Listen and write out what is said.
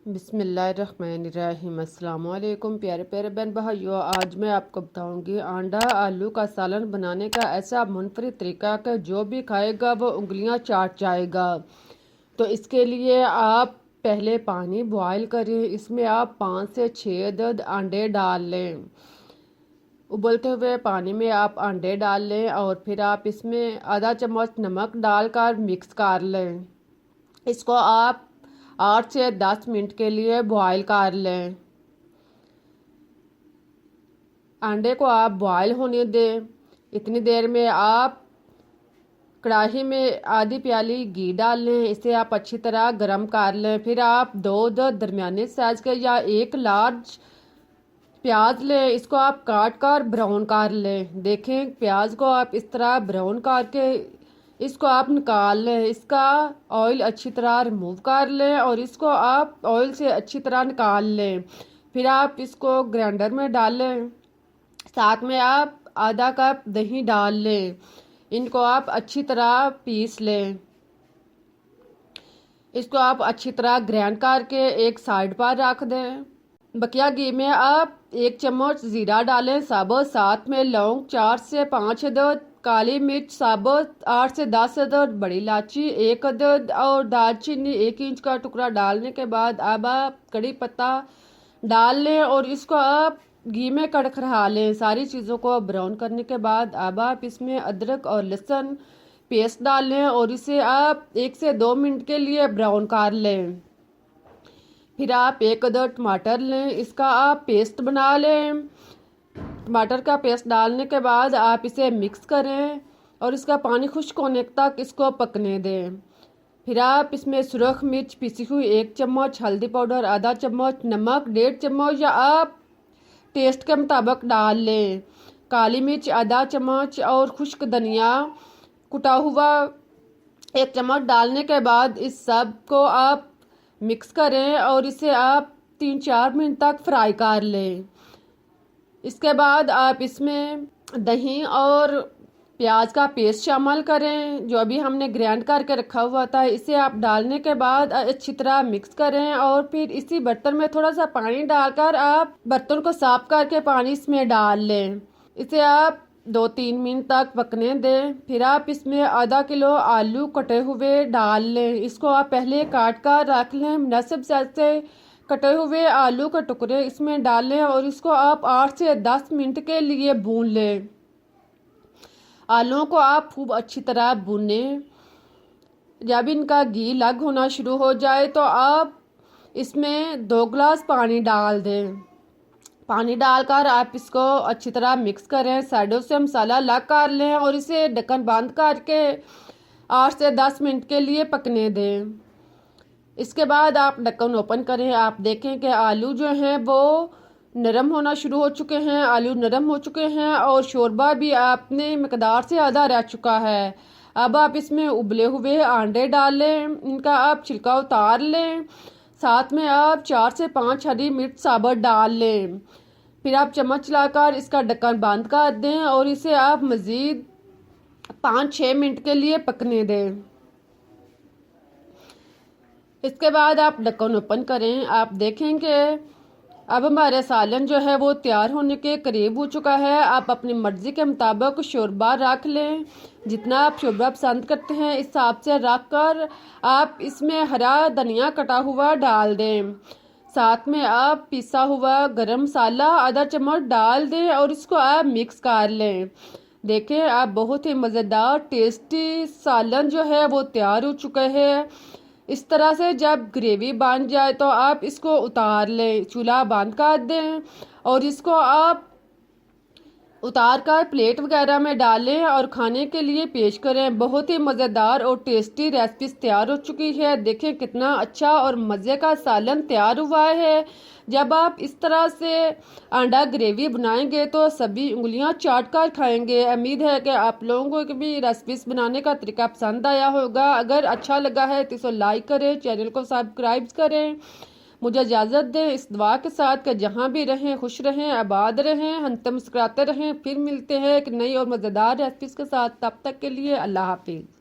बिस्मिल्लाहिर्रहमानिर्रहीम। अस्सलाम वालेकुम प्यारे प्यारे बहन भाइयों, आज मैं आपको बताऊंगी अंडा आलू का सालन बनाने का ऐसा मुनफरिद तरीका कि जो भी खाएगा वो उंगलियां चाट जाएगा। तो इसके लिए आप पहले पानी बॉयल करें, इसमें आप 5 से 6 अदद अंडे डाल लें। उबलते हुए पानी में आप अंडे डाल लें और फिर आप इसमें आधा चम्मच नमक डालकर मिक्स कर लें। इसको आप 8 से 10 मिनट के लिए बॉयल कर लें। अंडे को आप बॉयल होने दें। इतनी देर में आप कढ़ाई में आधी प्याली घी डाल लें, इसे आप अच्छी तरह गरम कर लें। फिर आप 2 दरमियाने साइज के या 1 लार्ज प्याज लें, इसको आप काट कर ब्राउन कर लें। देखें प्याज को आप इस तरह ब्राउन करके इसको आप निकाल लें। इसका ऑयल अच्छी तरह रिमूव कर लें और इसको आप ऑयल से अच्छी तरह निकाल लें। फिर आप इसको ग्राइंडर में डालें, साथ में आप आधा कप दही डाल लें। इनको आप अच्छी तरह पीस लें। इसको आप अच्छी तरह ग्राइंड करके एक साइड पर रख दें। बकिया घी में आप 1 चम्मच ज़ीरा डालें साबुत, साथ में लौंग 4 से 5 अदद, काली मिर्च साबुत 8 से 10 अदद, बड़ी इलायची 1 अदद और दालचीनी 1 इंच का टुकड़ा डालने के बाद अब आप कड़ी पत्ता डाल लें और इसको आप घी में कड़कड़ा लें। सारी चीज़ों को ब्राउन करने के बाद अब आप इसमें अदरक और लहसुन पेस्ट डाल लें और इसे आप 1 से 2 मिनट के लिए ब्राउन कर लें। फिर आप 1 अदद टमाटर लें, इसका आप पेस्ट बना लें। टमाटर का पेस्ट डालने के बाद आप इसे मिक्स करें और इसका पानी खुश्क होने तक इसको पकने दें। फिर आप इसमें सुरख मिर्च पिसी हुई 1 चम्मच, हल्दी पाउडर आधा चम्मच, नमक 1.5 चम्मच या आप टेस्ट के मुताबिक डाल लें। काली मिर्च आधा चम्मच और खुश्क धनिया कुटा हुआ 1 चम्मच डालने के बाद इस सब को आप मिक्स करें और इसे आप 3-4 मिनट तक फ्राई कर लें। इसके बाद आप इसमें दही और प्याज का पेस्ट शामिल करें जो अभी हमने ग्राइंड करके रखा हुआ था। इसे आप डालने के बाद अच्छी तरह मिक्स करें और फिर इसी बर्तन में थोड़ा सा पानी डालकर आप बर्तन को साफ करके पानी इसमें डाल लें। इसे आप 2-3 मिनट तक पकने दें। फिर आप इसमें आधा किलो आलू कटे हुए डाल लें। इसको आप पहले काट कर रख लें। मुनासिब साइज से कटे हुए आलू के टुकड़े इसमें डाल लें और इसको आप 8 से 10 मिनट के लिए भून लें। आलूओं को आप खूब अच्छी तरह भूनें। जब इनका घी अलग होना शुरू हो जाए तो आप इसमें 2 गिलास पानी डाल दें। पानी डालकर आप इसको अच्छी तरह मिक्स करें। साइडों से मसाला अलग कर लें और इसे ढक्कन बंद करके 8 से 10 मिनट के लिए पकने दें। इसके बाद आप ढक्कन ओपन करें। आप देखें कि आलू जो हैं वो नरम होना शुरू हो चुके हैं। आलू नरम हो चुके हैं और शोरबा भी अपने मकदार से आधा रह चुका है। अब आप इसमें उबले हुए अंडे डाल लें। इनका आप छिलका उतार लें। साथ में आप 4 से 5 हरी मिर्च साबुत डाल लें। फिर आप चम्मच लाकर इसका ढक्कन बंद कर दें और इसे आप मज़ीद 5-6 मिनट के लिए पकने दें। इसके बाद आप ढक्कन ओपन करें। आप देखेंगे अब हमारा सालन जो है वो तैयार होने के करीब हो चुका है। आप अपनी मर्ज़ी के मुताबिक शोरबा रख लें। जितना आप शोरबा पसंद करते हैं इस हिसाब से रख कर आप इसमें हरा धनिया कटा हुआ डाल दें। साथ में आप पिसा हुआ गरम मसाला आधा चम्मच डाल दें और इसको आप मिक्स कर लें। देखें आप बहुत ही मज़ेदार टेस्टी सालन जो है वो तैयार हो चुका है। इस तरह से जब ग्रेवी बन जाए तो आप इसको उतार लें। चूल्हा बंद कर दें और इसको आप उतार कर प्लेट वगैरह में डालें और खाने के लिए पेश करें। बहुत ही मज़ेदार और टेस्टी रेसिपी तैयार हो चुकी है। देखें कितना अच्छा और मज़े का सालन तैयार हुआ है। जब आप इस तरह से अंडा ग्रेवी बनाएंगे तो सभी उंगलियां चाट कर खाएंगे। उम्मीद है कि आप लोगों को भी रेसिपीज बनाने का तरीका पसंद आया होगा। अगर अच्छा लगा है तो इसे लाइक करें, चैनल को सब्सक्राइब करें। मुझे इजाज़त दें इस दुआ के साथ कि जहाँ भी रहें खुश रहें, आबाद रहें, हंसते मुस्कुराते रहें। फिर मिलते हैं एक नई और मज़ेदार रेसिपीज़ के साथ। तब तक के लिए अल्लाह हाफिज़।